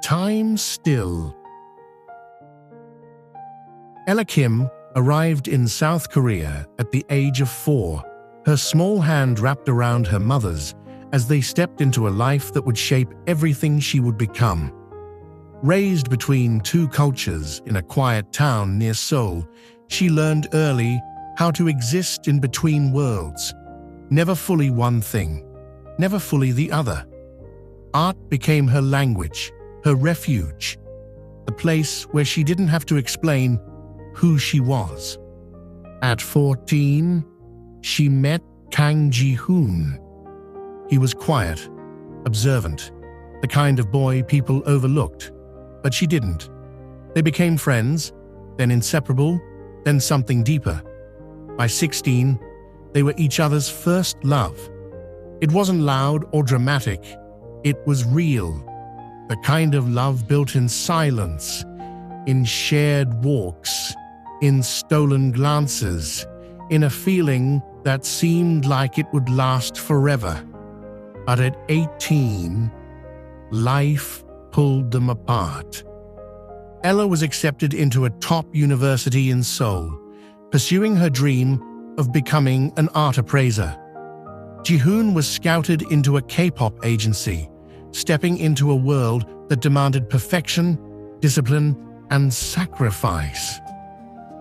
Time still. Ella Kim arrived in South Korea at the age of 4, her small hand wrapped around her mother's as they stepped into a life that would shape everything she would become. Raised between two cultures in a quiet town near Seoul, she learned early how to exist in between worlds, never fully one thing, never fully the other. Art became her language, her refuge, the place where she didn't have to explain who she was. At 14, she met Kang Ji-hoon. He was quiet, observant, the kind of boy people overlooked, but she didn't. They became friends, then inseparable, then something deeper. By 16, they were each other's first love. It wasn't loud or dramatic, it was real, the kind of love built in silence, in shared walks, in stolen glances, in a feeling that seemed like it would last forever. But at 18, life pulled them apart. Ella was accepted into a top university in Seoul, pursuing her dream of becoming an art appraiser. Ji-hoon was scouted into a K-pop agency, stepping into a world that demanded perfection, discipline, and sacrifice.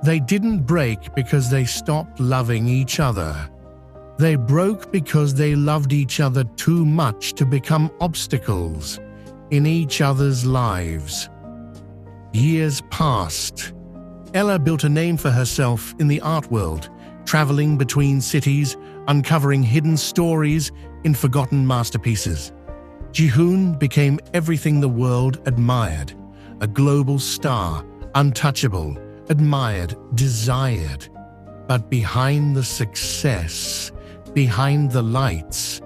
They didn't break because they stopped loving each other. They broke because they loved each other too much to become obstacles in each other's lives. Years passed. Ella built a name for herself in the art world, traveling between cities, uncovering hidden stories in forgotten masterpieces. Ji-hoon became everything the world admired, a global star, untouchable, admired, desired. But behind the success, behind the lights,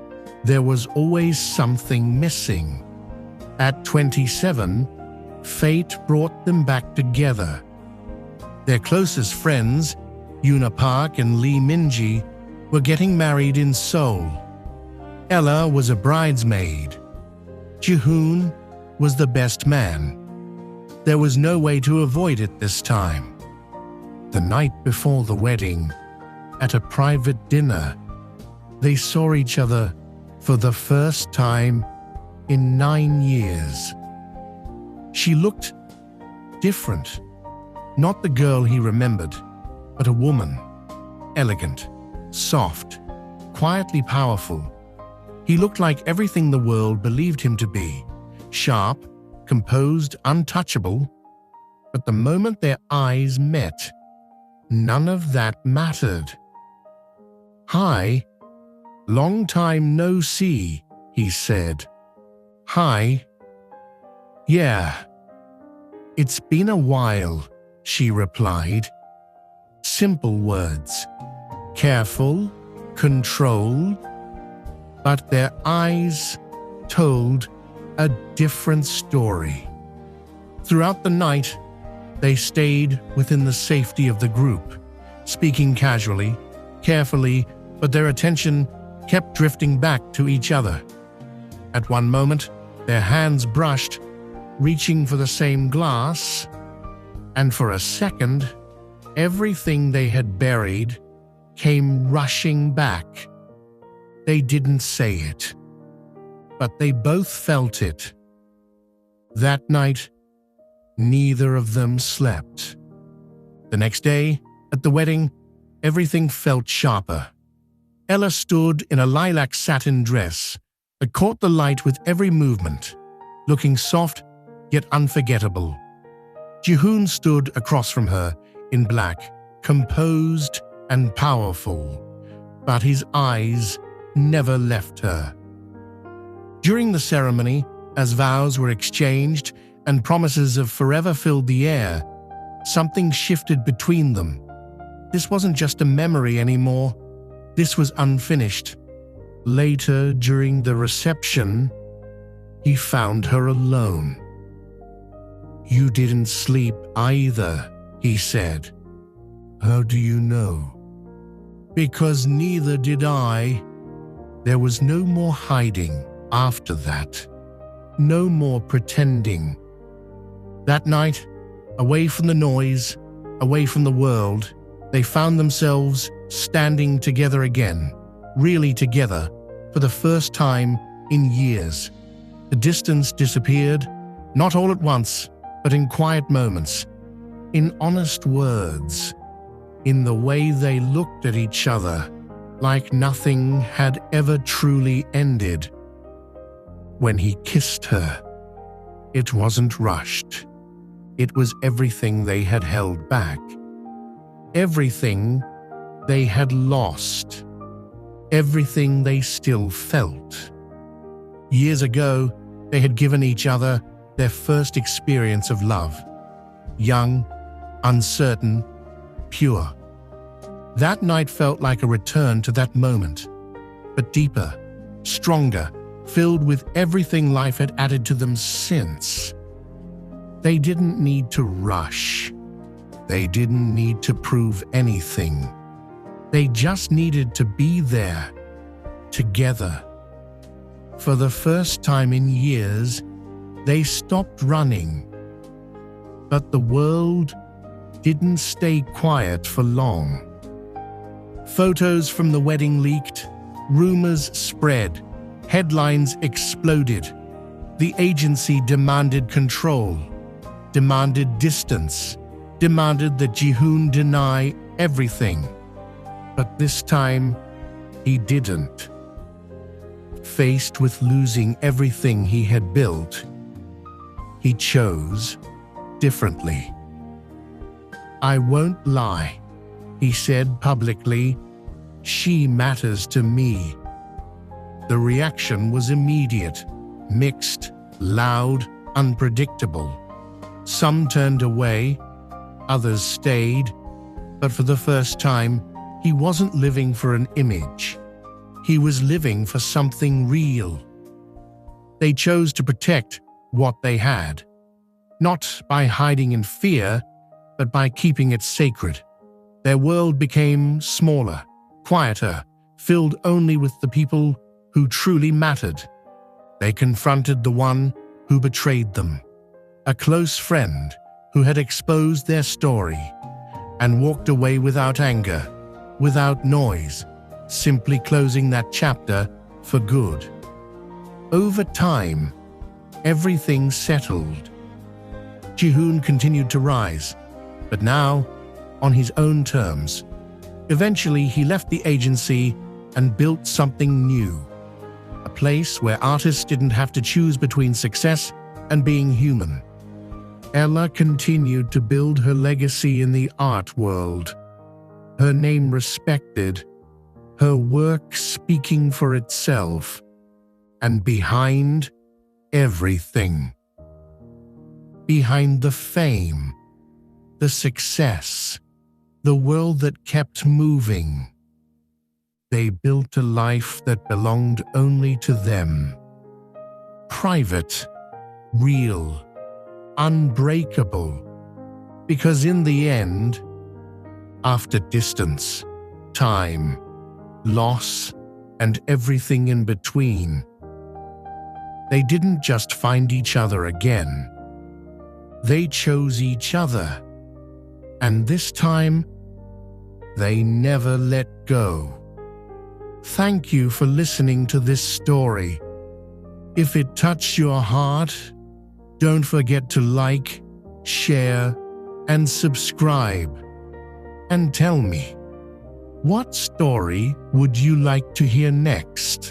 there was always something missing. At 27, fate brought them back together. Their closest friends, Yoona Park and Lee Min-ji, were getting married in Seoul. Ella was a bridesmaid. Ji-hoon was the best man. There was no way to avoid it this time. The night before the wedding, at a private dinner, they saw each other for the first time in 9 years. She looked different. Not the girl he remembered, but a woman. Elegant, soft, quietly powerful. He looked like everything the world believed him to be. Sharp, composed, untouchable. But the moment their eyes met, none of that mattered. "Hi, long time no see," he said. "Hi." "Yeah, it's been a while," she replied. Simple words, careful, controlled, but their eyes told a different story. Throughout the night, they stayed within the safety of the group, speaking casually, carefully, but their attention kept drifting back to each other. At one moment, their hands brushed, reaching for the same glass, and for a second, everything they had buried came rushing back. They didn't say it, but they both felt it. That night, neither of them slept. The next day, at the wedding, everything felt sharper. Ella stood in a lilac satin dress that caught the light with every movement, looking soft yet unforgettable. Ji-hoon stood across from her in black, composed and powerful, but his eyes never left her. During the ceremony, as vows were exchanged and promises of forever filled the air, something shifted between them. This wasn't just a memory anymore. This was unfinished. Later, during the reception, he found her alone. "You didn't sleep either," he said. "How do you know?" "Because neither did I." There was no more hiding after that. No more pretending That night, away from the noise, away from the world, they found themselves standing together again, really together, for the first time in years. The distance disappeared, not all at once, but in quiet moments, in honest words, in the way they looked at each other, like nothing had ever truly ended. When he kissed her, it wasn't rushed. It was everything they had held back, everything they had lost, everything they still felt. Years ago, they had given each other their first experience of love, young, uncertain, pure. That night felt like a return to that moment, but deeper, stronger, filled with everything life had added to them since. They didn't need to rush. They didn't need to prove anything. They just needed to be there, together. For the first time in years, they stopped running. But the world didn't stay quiet for long. Photos from the wedding leaked, rumors spread, headlines exploded. The agency demanded control, demanded distance, demanded that Jihoon deny everything. But this time, he didn't. Faced with losing everything he had built, he chose differently. "I won't lie," he said publicly. "She matters to me." The reaction was immediate, mixed, loud, unpredictable. Some turned away, others stayed, but for the first time, he wasn't living for an image. He was living for something real. They chose to protect what they had, not by hiding in fear, but by keeping it sacred. Their world became smaller, quieter, filled only with the people who truly mattered. They confronted the one who betrayed them, a close friend who had exposed their story, and walked away without anger, without noise, simply closing that chapter for good. Over time, everything settled. Jihoon continued to rise, but now on his own terms. Eventually, he left the agency and built something new, a place where artists didn't have to choose between success and being human. Ella continued to build her legacy in the art world, her name respected, her work speaking for itself, and behind everything, behind the fame, the success, the world that kept moving, they built a life that belonged only to them. Private, real, unbreakable, because in the end, after distance, time, loss, and everything in between, they didn't just find each other again. They chose each other, and this time, they never let go. Thank you for listening to this story. If it touched your heart, don't forget to like, share, and subscribe. And tell me, what story would you like to hear next?